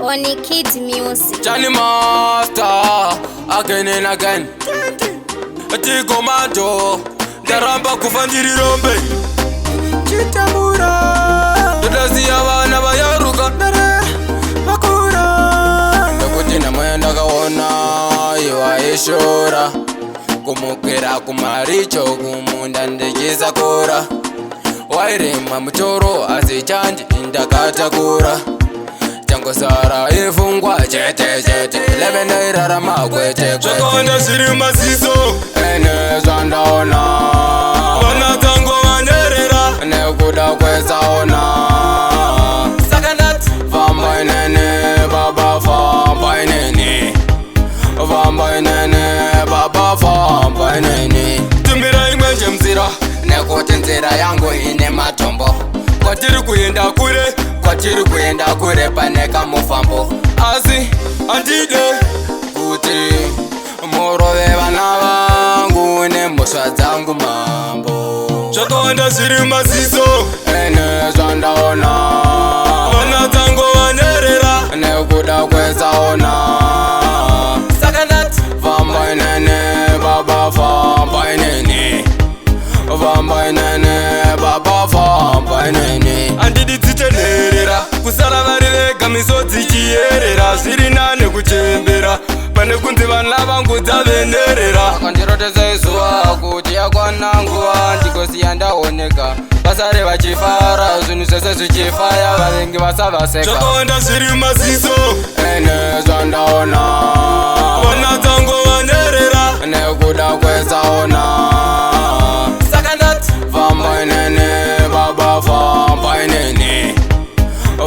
Oni Kid Music. Johnny Master, again and again. Ati komando, daramba kufandiri rombe. Chitamura, dodazi abana bayaruka nare bakura. Ndakutina mwenda kaona iwa ishora. Kumukira kumaricho kumunda ndekiza kora. Wairema mutoro azichanji indakatakura. Chango sara ifungwa chete chete Levena irarama kwete kwete Chokonda siri masiso Ene zandaona Wana tango wanyerera Nekuda kweza ona Sakanat Vamba inene baba vamba inene Vamba inene baba vamba inene Tumbira imwenje mzira Nekuti nzira yangu ine matombo Kwatiri kuyenda kure Kwatiri kuyenda kure paneka mufambo Asi andide kuti murove vana vangu nembosva dzangu mambo Chokonda siri masiso ene zvandaona Wana tango wanyerera nekuda kwezaona Sakanat vamba inene baba vamba inene vamba inene baba vamba inene Andidi tichenerera Kusala varirega misodzi chiyerera Zviri nane kuchembera Pane kunzi vana vangu dzavenerera akandirotedza izuva kuti yakwana nguva ndikosiya ndaoneka vasare vachifara zvinhu zvese zvichifaya vavengi vasavaseka Chokonda zviri masiso ene zvandaona Wana tango wanyerera nekuda kwezaona Sakanat vamba inene baba vamba inene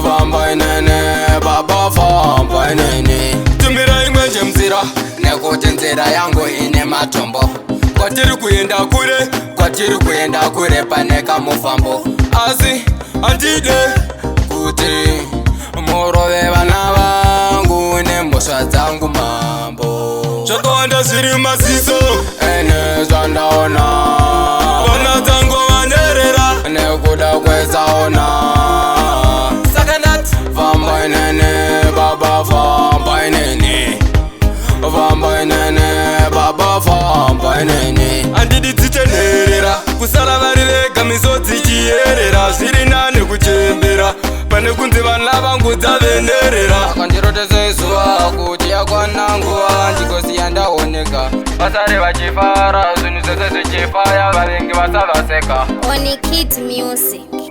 vamba inene baba vamba inene Tumbira imwenje mzira nekuti nzira yangu ine matombo Kwatiri kuyenda kure kwatiri kuyenda kure paneka mufambo Asi andide kuti murove vana vangu nembosva dzangu mambo Chokonda zviri masiso ene zvandaona Wana tango wanyerera nekuda kwezaona Sakanat vamba inene baba vamba inene vamba inene baba vamba inene Andidi tichenerera Kusala varirega misodzi chiyerera Zviri nane kuchembera Pane kunzi vana vangu dzavenerera akandirotedza izuva kuti yakwana nguva ndikosiya ndaoneka vasare vachifara zvinhu zvese zvichifaya vavengi vasavaseka Oni Kid Music.